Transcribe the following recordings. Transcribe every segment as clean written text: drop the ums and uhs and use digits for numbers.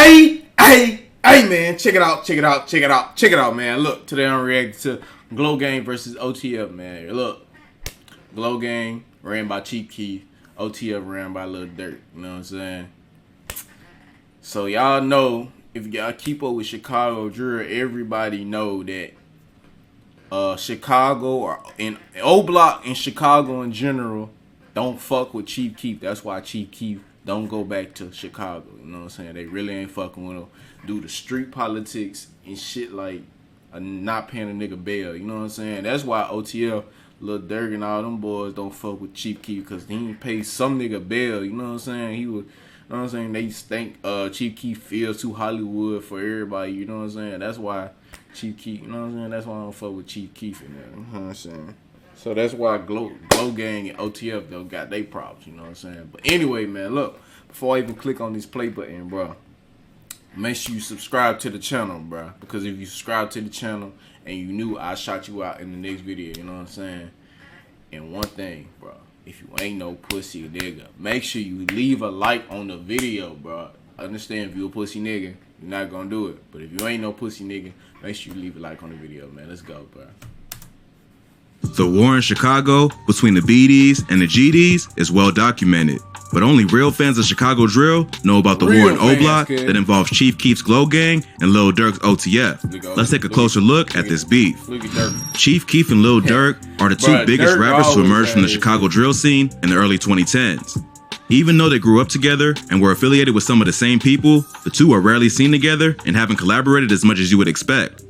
Hey, man, check it out, man. Look, today I'm reacting to Glow Gang versus OTF, man. Look, Glow Gang ran by Chief Keef, OTF ran by Lil Durk, you know what I'm saying? So y'all know, if y'all keep up with Chicago drill, everybody know that Chicago or in O Block in Chicago in general don't fuck with Chief Keef. That's why Chief Keef don't go back to Chicago. You know what I'm saying? They really ain't fucking with him. Do the street politics and shit like not paying a nigga bail. You know what I'm saying? That's why OTF, Lil Durk and all them boys don't fuck with Chief Keef, because he ain't paid some nigga bail. You know what I'm saying? He was, you know what I'm saying? They think Chief Keef feels too Hollywood for everybody. You know what I'm saying? That's why Chief Keef, you know what I'm saying? That's why I don't fuck with Chief Keef in there. You know what I'm saying? So that's why Glow Gang and OTF though got they props, you know what I'm saying? But anyway, man, look, before I even click on this play button, bro, make sure you subscribe to the channel, bro. Because if you subscribe to the channel and you knew I shot you out in the next video, you know what I'm saying? And one thing, bro, if you ain't no pussy nigga, make sure you leave a like on the video, bro. I understand if you a pussy nigga, you're not gonna do it. But if you ain't no pussy nigga, make sure you leave a like on the video, man. Let's go, bro. The war in Chicago between the BDs and the GDs is well documented, but only real fans of Chicago drill know about the war in O Block that involves Chief Keef's Glow Gang and Lil Durk's OTF. Let's take a closer look at this beef. Chief Keef and Lil Durk are the two biggest rappers to emerge from the Chicago drill scene in the early 2010s. Even though they grew up together and were affiliated with some of the same people, the two are rarely seen together and haven't collaborated as much as you would expect.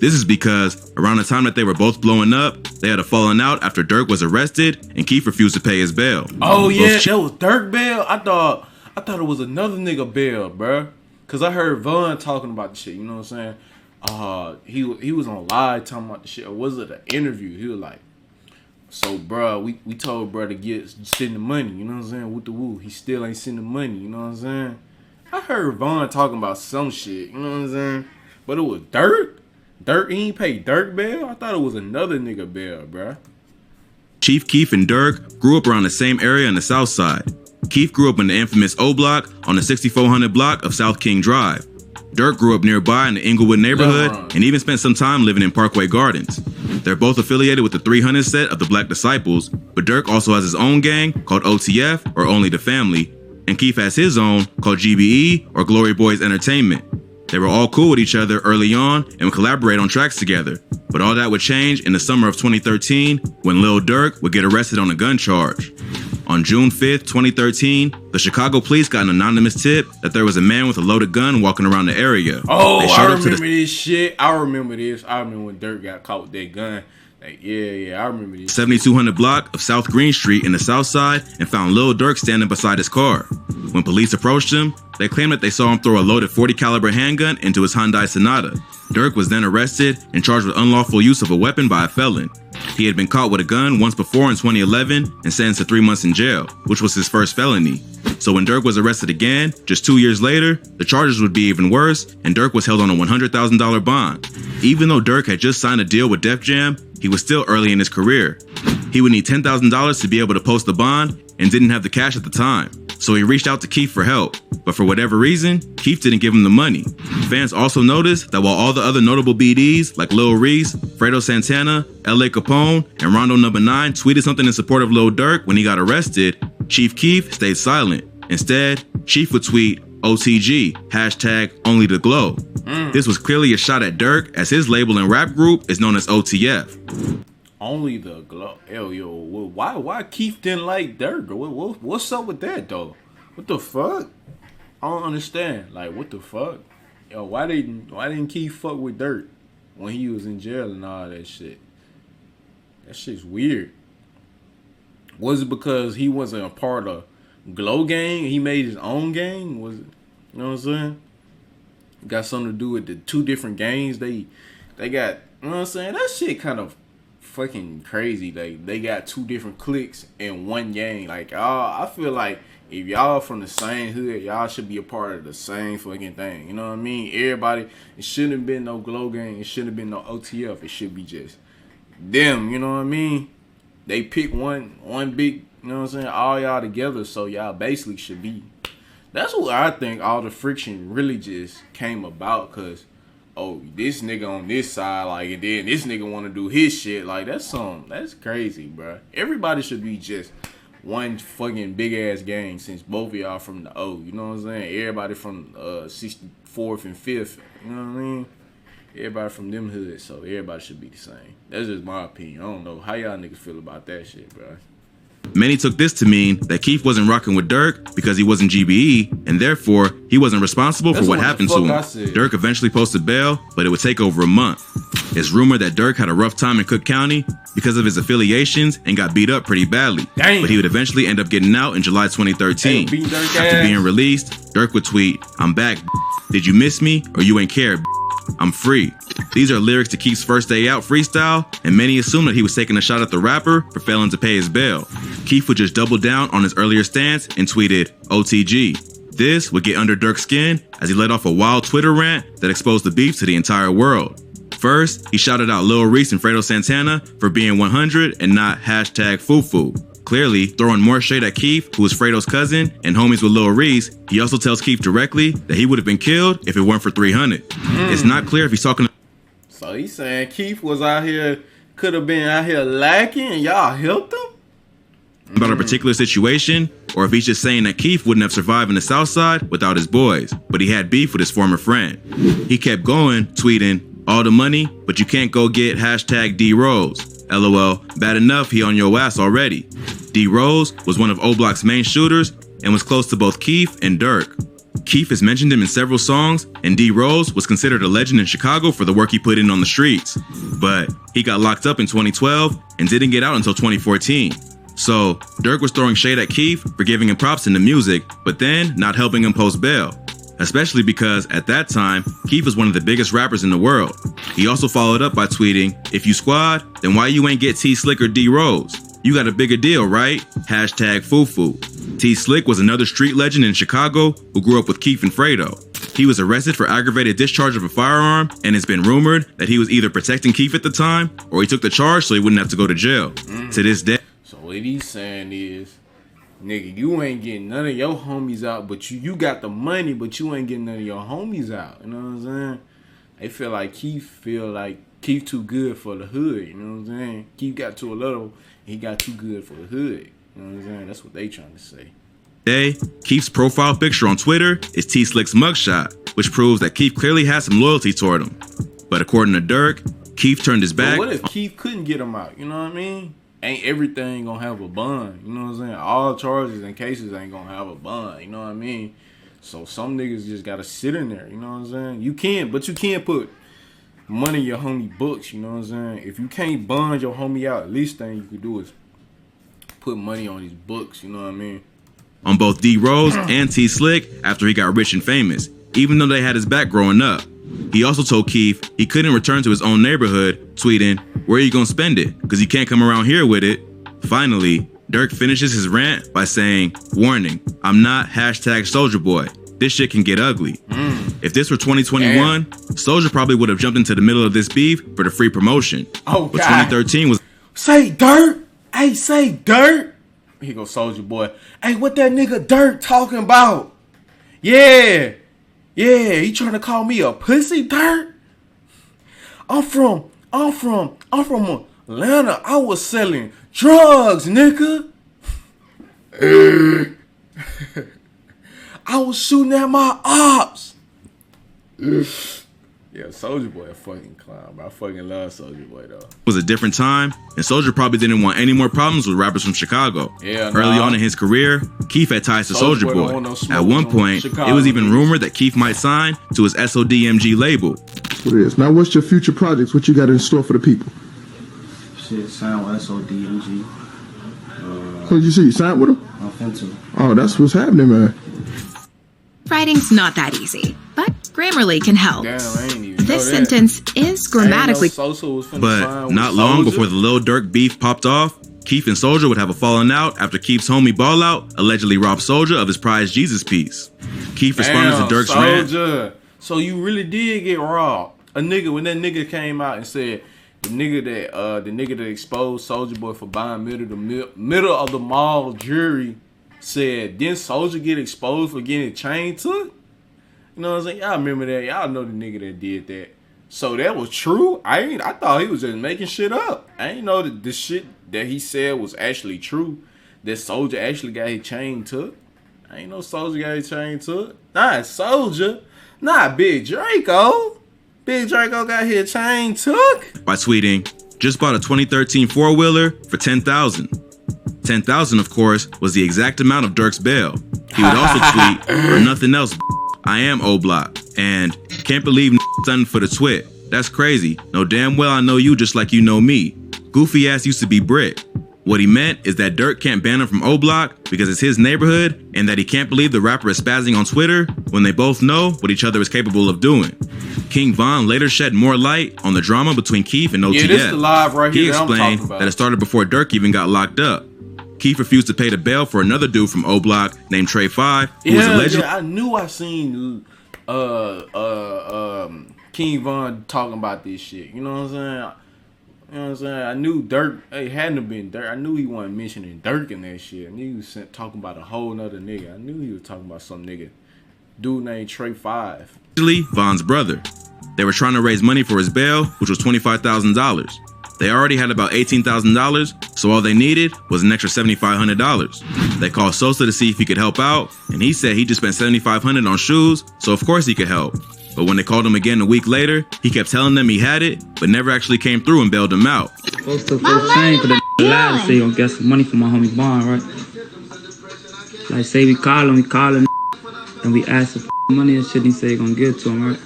This is because around the time that they were both blowing up, they had a falling out after Durk was arrested and Keef refused to pay his bail. Oh yeah, that was Durk bail? I thought it was another nigga bail, bruh. Cause I heard Von talking about the shit, you know what I'm saying? He was on live talking about the shit, or was it an interview? He was like, so bruh, we told bruh to send the money, you know what I'm saying? With the woo. He still ain't sending money, you know what I'm saying? I heard Von talking about some shit, you know what I'm saying? But it was Durk? Durk, he ain't paid Durk bail? I thought it was another nigga bail, bruh. Chief Keef and Durk grew up around the same area on the south side. Keef grew up in the infamous O Block on the 6400 block of South King Drive. Durk grew up nearby in the Inglewood neighborhood and even spent some time living in Parkway Gardens. They're both affiliated with the 300 set of the Black Disciples, but Durk also has his own gang called OTF, or Only the Family, and Keef has his own called GBE, or Glory Boys Entertainment. They were all cool with each other early on and would collaborate on tracks together. But all that would change in the summer of 2013 when Lil Durk would get arrested on a gun charge. On June 5th, 2013, the Chicago police got an anonymous tip that there was a man with a loaded gun walking around the area. Oh, I remember this shit. I remember this. I remember when Durk got caught with that gun. Like, yeah, I remember this. 7200 block of South Green Street in the south side and found Lil Durk standing beside his car. When police approached him, they claimed that they saw him throw a loaded .40 caliber handgun into his Hyundai Sonata. Durk was then arrested and charged with unlawful use of a weapon by a felon. He had been caught with a gun once before in 2011 and sentenced to 3 months in jail, which was his first felony. So when Durk was arrested again, just 2 years later, the charges would be even worse, and Durk was held on a $100,000 bond. Even though Durk had just signed a deal with Def Jam, he was still early in his career. He would need $10,000 to be able to post the bond and didn't have the cash at the time. So he reached out to Keef for help, but for whatever reason, Keef didn't give him the money. Fans also noticed that while all the other notable BDs like Lil Reese, Fredo Santana, LA Capone, and Rondo No. 9 tweeted something in support of Lil Durk when he got arrested, Chief Keef stayed silent. Instead, Chief would tweet OTG, hashtag only the glow. This was clearly a shot at Durk, as his label and rap group is known as OTF. Only the glow. Hell, yo, why Keef didn't like Durk? What's up with that though? What the fuck? I don't understand. Like, what the fuck? Yo, why didn't Keef fuck with Durk when he was in jail and all that shit? That shit's weird. Was it because he wasn't a part of Glow Gang? He made his own gang? Was it? You know what I'm saying? Got something to do with the two different gangs they got. You know what I'm saying? That shit kind of fucking crazy. Like, they got two different cliques in one gang. Like, I feel like if y'all from the same hood, y'all should be a part of the same fucking thing. You know what I mean? Everybody, it shouldn't have been no Glow Gang. It shouldn't have been no OTF. It should be just them. You know what I mean? They pick one big, you know what I'm saying, all y'all together, so y'all basically should be That's what I think all the friction really just came about, cause this nigga on this side, like, and then this nigga want to do his shit, like, that's crazy, bro. Everybody should be just one fucking big ass gang, since both of y'all from the O, you know what I'm saying? Everybody from 64th and 5th, you know what I mean? Everybody from them hoods, so everybody should be the same. That's just my opinion. I don't know how y'all niggas feel about that shit, bro. Many took this to mean that Keith wasn't rocking with Dirk because he wasn't GBE, and therefore he wasn't responsible for what happened to him. Dirk eventually posted bail, but it would take over a month. It's rumored that Dirk had a rough time in Cook County because of his affiliations and got beat up pretty badly. Damn. But he would eventually end up getting out in July 2013. After being released, Dirk would tweet, "I'm back. Did you miss me or you ain't care? I'm free." These are lyrics to Keith's first day out freestyle, and many assume that he was taking a shot at the rapper for failing to pay his bail. Keith would just double down on his earlier stance and tweeted, "OTG." This would get under Dirk's skin as he let off a wild Twitter rant that exposed the beef to the entire world. First, he shouted out Lil Reese and Fredo Santana for being 100 and not hashtag fufu. Clearly, throwing more shade at Keith, who is Fredo's cousin and homies with Lil Reese, he also tells Keith directly that he would have been killed if it weren't for 300. It's not clear if he's talking. So he's saying Keith was out here, could have been out here lacking, and y'all helped him? About a particular situation, or if he's just saying that Keith wouldn't have survived in the South Side without his boys, but he had beef with his former friend. He kept going, tweeting, "All the money, but you can't go get hashtag D Rose. LOL, bad enough he on your ass already." D Rose was one of O Block's main shooters and was close to both Keith and Dirk. Keith has mentioned him in several songs, and D Rose was considered a legend in Chicago for the work he put in on the streets. But he got locked up in 2012 and didn't get out until 2014. So Dirk was throwing shade at Keith for giving him props in the music, but then not helping him post bail. Especially because at that time, Keith was one of the biggest rappers in the world. He also followed up by tweeting, "If you squad, then why you ain't get T Slick or D Rose? You got a bigger deal, right? Hashtag fufu." T Slick was another street legend in Chicago who grew up with Keith and Fredo. He was arrested for aggravated discharge of a firearm, and it's been rumored that he was either protecting Keith at the time, or he took the charge so he wouldn't have to go to jail. To this day. So what he's saying is, nigga, you ain't getting none of your homies out, but you got the money, but you ain't getting none of your homies out. You know what I'm saying? They feel like Keith too good for the hood. You know what I'm saying? Keith got to a level, he got too good for the hood. You know what I'm saying? That's what they trying to say. Today, Keith's profile picture on Twitter is T Slick's mugshot, which proves that Keith clearly has some loyalty toward him. But according to Dirk, Keith turned his back. But what if Keith couldn't get him out? You know what I mean? Ain't everything gonna have a bond. You know what I'm saying? All charges and cases ain't gonna have a bond. You know what I mean? So some niggas just gotta sit in there. You know what I'm saying? You can't put money in your homie books. You know what I'm saying? If you can't bond your homie out, at least thing you could do is put money on his books. You know what I mean? On both D Rose and T Slick after he got rich and famous, even though they had his back growing up. He also told Keith he couldn't return to his own neighborhood, tweeting, "Where are you gonna spend it? Because you can't come around here with it." Finally, Dirk finishes his rant by saying, "Warning, I'm not hashtag Soulja Boy. This shit can get ugly." If this were 2021, Soulja probably would have jumped into the middle of this beef for the free promotion. Oh, but God. 2013 was... Say Dirt! Hey, say Dirt! Here go Soulja Boy. Hey, what that nigga Dirt talking about? Yeah, he trying to call me a pussy, Dirt? I'm from Atlanta. I was selling drugs, nigga. I was shooting at my ops. Yeah, Soulja Boy a fucking clown, bro. I fucking love Soulja Boy though. It was a different time, and Soulja probably didn't want any more problems with rappers from Chicago. Yeah, Early on in his career, Keith had ties to Soulja Boy. At one point, it was even rumored that Keith might sign to his SODMG label. What it is. Now, what's your future projects? What you got in store for the people? Shit, sign with SODMG. What did you see? You signed with them? I'm finna. Oh, that's what's happening, man. Writing's not that easy, but Grammarly can help. Damn, I ain't even know This that. sentence is grammatically... But not long before the Lil Durk beef popped off, Keith and Soulja would have a falling out after Keith's homie Ball Out allegedly robbed Soulja of his prized Jesus piece. Keith responded to Durk's rant. So you really did get robbed. When that nigga came out and said the nigga that exposed Soulja Boy for buying middle of the mall jewelry said, didn't Soldier get exposed for getting his chain took? You know what I'm saying? Y'all remember that? Y'all know the nigga that did that. So that was true? I thought he was just making shit up. I ain't know that the shit that he said was actually true. That Soldier actually got his chain took. I ain't know Soldier got his chain took. Not Soldier. Not Big Draco. Big Draco got his chain took. By tweeting, just bought a 2013 four-wheeler for $10,000. $10,000, of course, was the exact amount of Dirk's bail. He would also tweet, for nothing else, I am O-Block. And can't believe something for the twit. That's crazy. No damn well I know you just like you know me. Goofy ass used to be Brick. What he meant is that Dirk can't ban him from O-Block because it's his neighborhood, and that he can't believe the rapper is spazzing on Twitter when they both know what each other is capable of doing. King Von later shed more light on the drama between Keith and OTF. Yeah, this is the live right here he explained that that it started before Dirk even got locked up. Keith refused to pay the bail for another dude from O-Block named Trey 5, who was allegedly... Yeah, I knew I seen King Von talking about this shit. You know what I'm saying? You know what I'm saying? I knew Dirk, it hadn't have been Dirk. I knew he wasn't mentioning Dirk in that shit. I knew he was talking about a whole nother nigga. I knew he was talking about some nigga. Dude named Trey 5. Von's brother. They were trying to raise money for his bail, which was $25,000. They already had about $18,000, so all they needed was an extra $7,500. They called Sosa to see if he could help out, and he said he just spent $7,500 on shoes, so of course he could help. But when they called him again a week later, he kept telling them he had it, but never actually came through and bailed him out. Folks took their chain for the lie to say you're gonna get some money from my homie Bond, right? Like say we call him, and we ask for money and shit, and he say he gonna give it to him, right?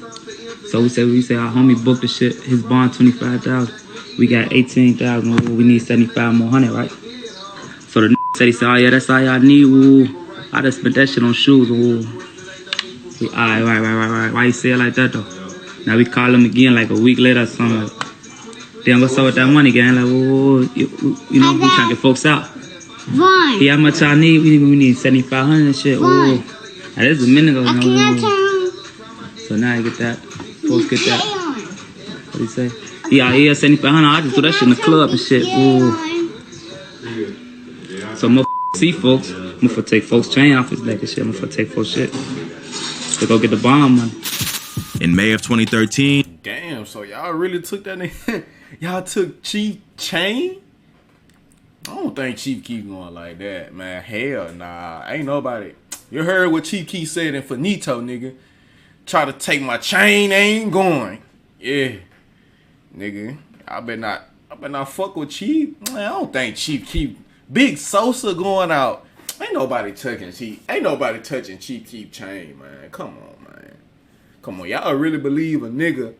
So we say our homie booked the shit, his bond $25,000. We got $18,000, we need $75 more, right? So the said, he said, oh yeah, that's all y'all need, ooh. I just spent that shit on shoes, ooh. We, all right. Why you say it like that, though? Now we call him again like a week later or something. Like, damn, what's up with that money, gang? Like, whoa, you know, we trying to get folks out. Vaughn. Yeah, how much y'all need? We need $7,500 and shit. Ooh. Now, this is a minute ago. So now I get that. Folks get that. What do you say? Yeah, $7,500. I just do that shit in the club and shit. Ooh. So see folks. I'm gonna take folks' chain off his neck and shit. I'm gonna take folks' shit. To go get the bomb money. In May of 2013. Damn, so y'all really took that nigga? Y'all took Chief chain? I don't think Chief Keef going like that, man. Hell nah. Ain't nobody. You heard what Chief Keef said in Finito, nigga. Try to take my chain, ain't going. Yeah. Nigga. I better not fuck with Chief. Man, I don't think Chief Keef. Big Sosa going out. Ain't nobody touching Chief Keef chain, man. Come on, man. Come on. Y'all really believe a nigga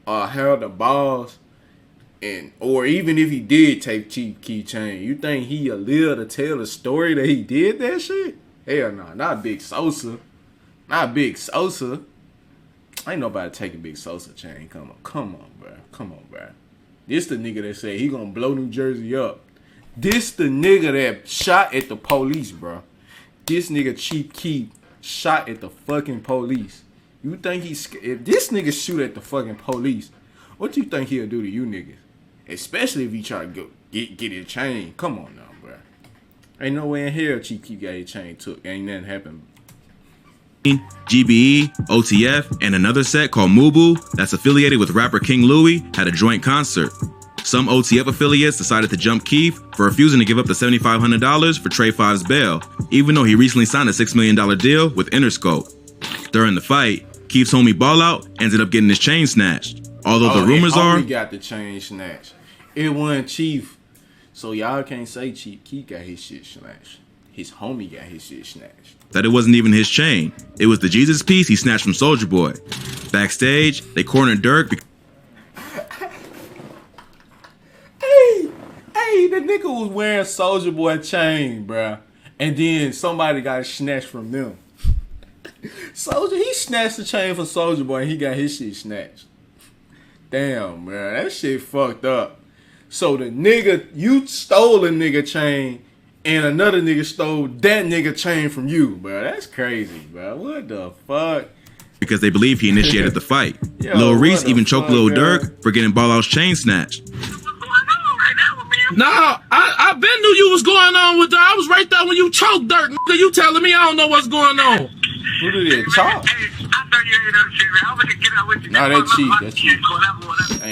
held the balls, and or even if he did take Chief Keef chain, you think he'll live to tell the story that he did that shit? Hell no, not Big Sosa. Not Big Sosa. Ain't nobody taking Big Sosa chain. Come on, bro. This the nigga that said he gonna blow New Jersey up. This the nigga that shot at the police, bro. This nigga Chief Keef shot at the fucking police. You think if this nigga shoot at the fucking police, what you think he'll do to you niggas? Especially if he try to go get his chain. Come on now, bro. Ain't no way in hell Chief Keef got his chain took. Ain't nothing happened. GBE, OTF, and another set called Mubu that's affiliated with rapper King Louie had a joint concert. Some OTF affiliates decided to jump Keef for refusing to give up the $7,500 for Trey 5's bail, even though he recently signed a $6 million deal with Interscope. During the fight, Keef's homie Ballout ended up getting his chain snatched. Although the rumors are he got the chain snatched. It wasn't Chief. So y'all can't say Chief Keef got his shit snatched. His homie got his shit snatched. That it wasn't even his chain. It was the Jesus piece he snatched from Soulja Boy. Backstage, they cornered Dirk Hey, the nigga was wearing Soulja Boy chain, bruh. And then somebody got snatched from them. Soulja, he snatched the chain from Soulja Boy and he got his shit snatched. Damn, bruh. That shit fucked up. So the nigga, you stole a nigga chain and another nigga stole that nigga chain from you, bruh. That's crazy, bruh. What the fuck? Because they believe he initiated the fight. Yo, Lil Reese even choked Lil man? Durk for getting Ballout's chain snatched. No, I I been knew you was going on with Dirk. I was right there when you choked Dirk. Nigga, you telling me I don't know what's going on? Who did it? Chop? Nah, that cheap. That's cheap.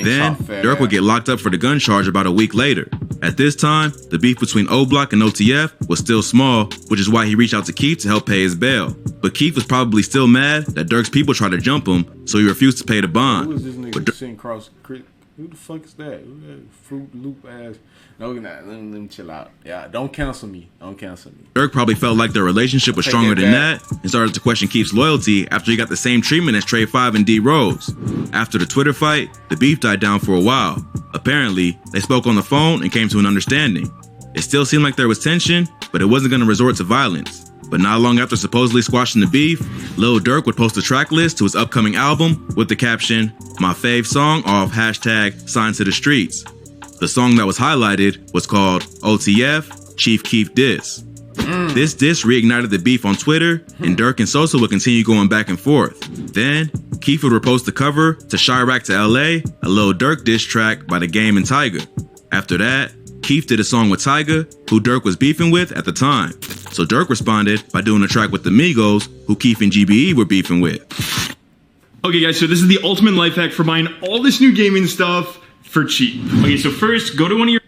Then, Dirk would get locked up for the gun charge about a week later. At this time, the beef between O-Block and OTF was still small, which is why he reached out to Keith to help pay his bail. But Keith was probably still mad that Dirk's people tried to jump him, so he refused to pay the bond. Who is this nigga sitting across the creek? Who the fuck is that? Who that Fruit Loop ass? No, let me chill out. Yeah, don't cancel me. Don't cancel me. Dirk probably felt like their relationship was stronger than that and started to question Keith's loyalty after he got the same treatment as Trey 5 and D Rose. After the Twitter fight, the beef died down for a while. Apparently, they spoke on the phone and came to an understanding. It still seemed like there was tension, but it wasn't going to resort to violence. But not long after supposedly squashing the beef, Lil Durk would post a track list to his upcoming album with the caption, "My fave song off #Sign to the Streets." The song that was highlighted was called OTF Chief Keef Diss. This diss reignited the beef on Twitter, and Durk and Sosa would continue going back and forth. Then, Keef would repost the cover to Chirac to LA, a Lil Durk diss track by The Game and Tyga. After that, Keef did a song with Tyga, who Durk was beefing with at the time. So Durk responded by doing a track with the Migos, who Keef and GBE were beefing with. Okay guys, so this is the ultimate life hack for buying all this new gaming stuff for cheap. Okay, so first, go to one of your...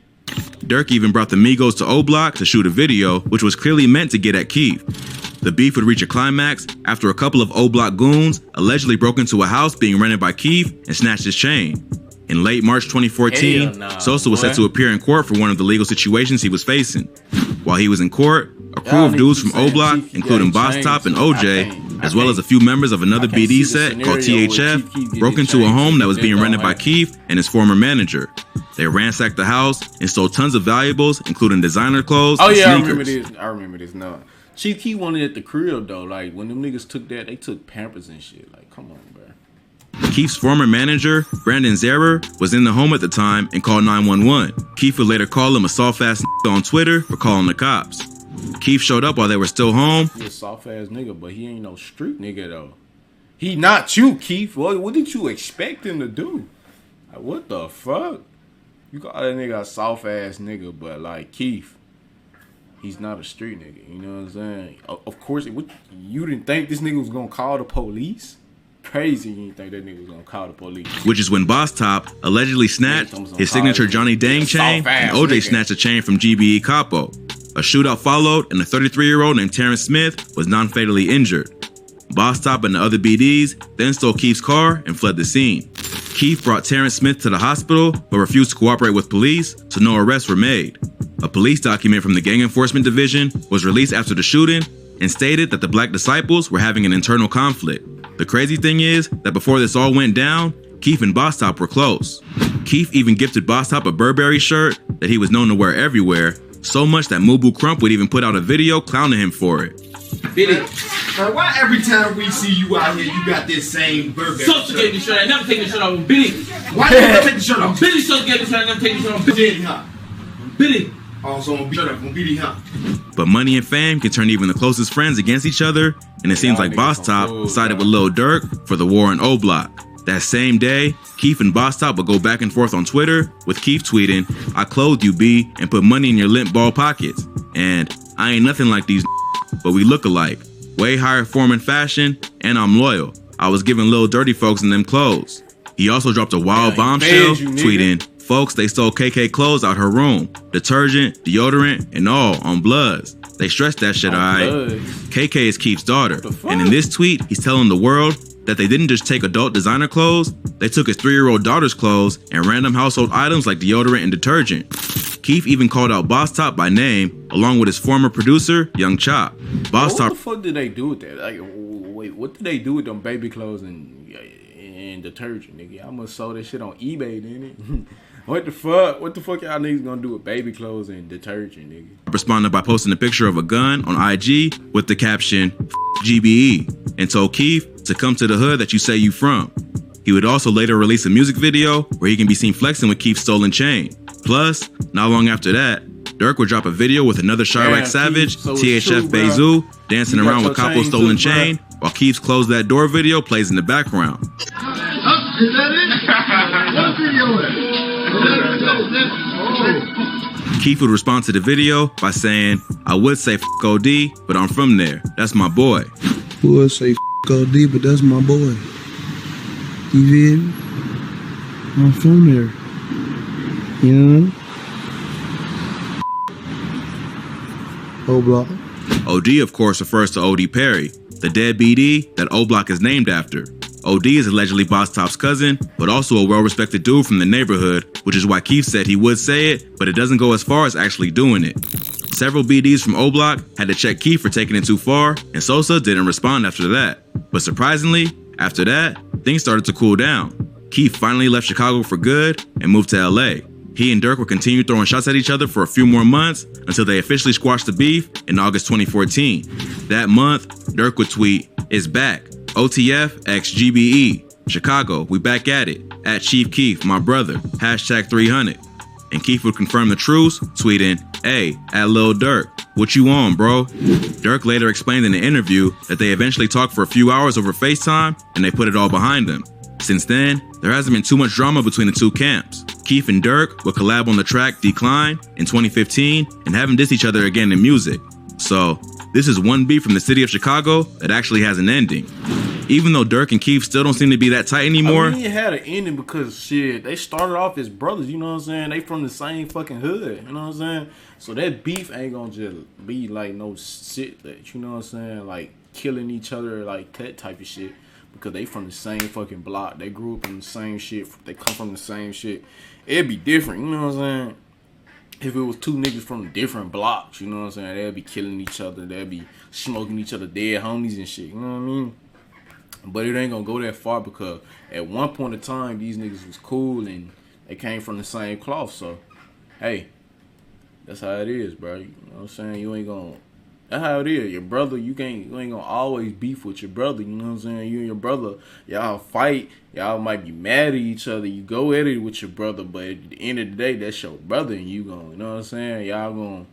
Durk even brought the Migos to O-Block to shoot a video, which was clearly meant to get at Keef. The beef would reach a climax after a couple of O-Block goons allegedly broke into a house being rented by Keef and snatched his chain. In late March 2014, Sosa was set to appear in court for one of the legal situations he was facing. While he was in court, a crew of dudes from O-Block, including Boss Top and OJ, as well as a few members of another BD set called THF, broke into a home that was being rented by Keef and his former manager. They ransacked the house and stole tons of valuables, including designer clothes and sneakers. I remember this. No, Chief Keef wanted at the crib though. Like when them niggas took that, they took Pampers and shit. Like, come on, bro. Keef's former manager, Brandon Zerer, was in the home at the time and called 911. Keef would later call him a soft-ass on Twitter for calling the cops. Keef showed up while they were still home. He a soft-ass nigga, but he ain't no street nigga, though. He not you, Keef. What did you expect him to do? Like, what the fuck? You call that nigga a soft-ass nigga, but, like, Keef, he's not a street nigga. You know what I'm saying? Of course, you didn't think this nigga was going to call the police? Crazy you didn't think that nigga was gonna call the police. Which is when Boss Top allegedly snatched his signature Johnny Dang chain, and OJ snatched a chain from GBE Capo. A shootout followed, and a 33-year-old named Terrence Smith was non-fatally injured. Boss Top and the other BDs then stole Keef's car and fled the scene. Keef brought Terrence Smith to the hospital, but refused to cooperate with police, so no arrests were made. A police document from the Gang Enforcement Division was released after the shooting and stated that the Black Disciples were having an internal conflict. The crazy thing is that before this all went down, Keef and Boss Top were close. Keef even gifted Boss Top a Burberry shirt that he was known to wear everywhere, so much that Mubu Crump would even put out a video clowning him for it. Billy, man, why every time we see you out here, you got this same Burberry shirt? Sosa gave the shirt. I never take the shirt off. Billy. Why did you never take the shirt off? Billy Sosa gave the shirt. I never take the shirt off. Billy, huh? Billy. Also on Billy, huh? But money and fame can turn even the closest friends against each other, and it seems like Boss Top sided with Lil Durk for the war on O-Block. That same day, Keef and Boss Top would go back and forth on Twitter, with Keef tweeting, "I clothed you, B, and put money in your limp ball pockets. And I ain't nothing like these, but we look alike. Way higher form and fashion, and I'm loyal. I was giving Lil Dirty folks in them clothes." He also dropped a wild bombshell, tweeting, "Folks, they stole KK clothes out her room. Detergent, deodorant, and all on Bloods. They stressed that shit, alright? KK is Keef's daughter. And in this tweet, he's telling the world that they didn't just take adult designer clothes, they took his 3-year-old daughter's clothes and random household items like deodorant and detergent." Keef even called out Boss Top by name, along with his former producer, Young Chop. What the fuck did they do with that? Like, wait, what did they do with them baby clothes and detergent, nigga? I must sold that shit on eBay, didn't it? What the fuck? What the fuck y'all niggas gonna do with baby clothes and detergent, nigga? Responded by posting a picture of a gun on IG with the caption, "GBE," and told Keef to come to the hood that you say you from. He would also later release a music video where he can be seen flexing with Keef's stolen chain. Plus, not long after that, Durk would drop a video with another Chirac Savage, THF Bezu, dancing around with Capo's stolen chain, while Keef's Close That Door video plays in the background. Keith would respond to the video by saying, I would say f OD, but I'm from there. That's my boy. Would say f OD, but that's my boy. You feel me? I'm from there. You know? O Block. OD, of course, refers to O.D. Perry, the dead BD that O Block is named after. OD is allegedly Boss Top's cousin, but also a well-respected dude from the neighborhood, which is why Keith said he would say it, but it doesn't go as far as actually doing it. Several BDs from O Block had to check Keith for taking it too far, and Sosa didn't respond after that. But surprisingly, after that, things started to cool down. Keith finally left Chicago for good and moved to LA. He and Dirk would continue throwing shots at each other for a few more months until they officially squashed the beef in August 2014. That month, Dirk would tweet, "It's back. OTF x GBE. Chicago, we back at it. At Chief Keef, my brother. Hashtag 300. And Keith would confirm the truce, tweeting, "Hey, at Lil Dirk, what you on, bro?" Dirk later explained in an interview that they eventually talked for a few hours over FaceTime and they put it all behind them. Since then, there hasn't been too much drama between the two camps. Keith and Dirk would collab on the track Decline in 2015 and haven't dissed each other again in music. So, this is one beef from the city of Chicago that actually has an ending. Even though Dirk and Keith still don't seem to be that tight anymore. I mean, it had an ending because shit, they started off as brothers, you know what I'm saying? They from the same fucking hood, you know what I'm saying? So that beef ain't gonna just be like no shit that, you know what I'm saying? Like killing each other, like that type of shit. Because they from the same fucking block. They grew up in the same shit. They come from the same shit. It'd be different, you know what I'm saying? If it was two niggas from different blocks, you know what I'm saying? They'd be killing each other. They'd be smoking each other dead homies and shit, you know what I mean? But it ain't gonna go that far because at one point in time, these niggas was cool and they came from the same cloth. So, hey, that's how it is, bro. You know what I'm saying? You ain't gonna... That's how it is. Your brother, you ain't gonna always beef with your brother. You know what I'm saying? You and your brother, y'all fight. Y'all might be mad at each other. You go at it with your brother, but at the end of the day, that's your brother, and you gonna, you know what I'm saying? Y'all gonna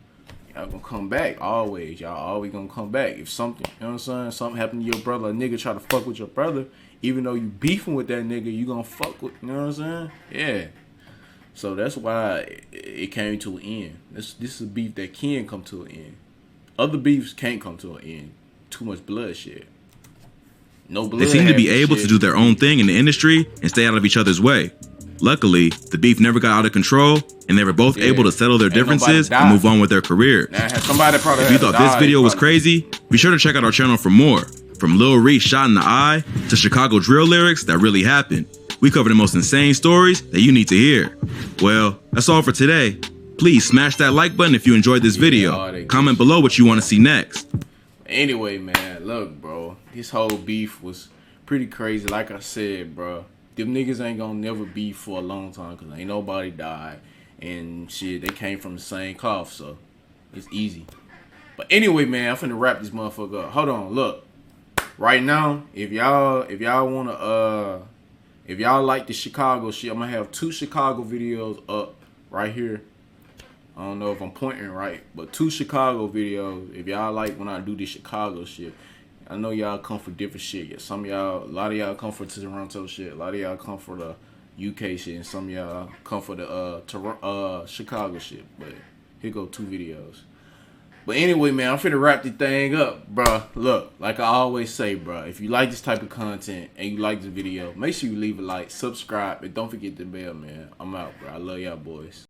come back always. Y'all always gonna come back. If something, you know what I'm saying? Something happened to your brother, a nigga try to fuck with your brother, even though you beefing with that nigga, you gonna fuck with. You know what I'm saying? Yeah. So that's why it came to an end. This is a beef that can come to an end. Other beefs can't come to an end. Too much bloodshed. No blood. They seem to be able to do their own thing in the industry and stay out of each other's way. Luckily, the beef never got out of control, and they were both able to settle their differences and move on with their careers. If you thought this video was crazy, be sure to check out our channel for more. From Lil Reese shot in the eye to Chicago drill lyrics that really happened. We cover the most insane stories that you need to hear. Well, that's all for today. Please smash that like button if you enjoyed this video. Comment below what you want to see next. Anyway, man, look, bro. This whole beef was pretty crazy. Like I said, bro. Them niggas ain't gonna never beef for a long time because ain't nobody died. And shit, they came from the same cloth, so it's easy. But anyway, man, I'm finna wrap this motherfucker up. Hold on, look. Right now, if y'all like the Chicago shit, I'm gonna have 2 Chicago videos up right here. I don't know if I'm pointing right, but 2 Chicago videos. If y'all like when I do this Chicago shit, I know y'all come for different shit. Yeah, some of y'all, a lot of y'all come for Toronto shit. A lot of y'all come for the UK shit, and some of y'all come for the Chicago shit. But here go 2 videos. But anyway, man, I'm finna wrap this thing up, bruh. Look, like I always say, bruh, if you like this type of content and you like this video, make sure you leave a like, subscribe, and don't forget the bell, man. I'm out, bruh. I love y'all boys.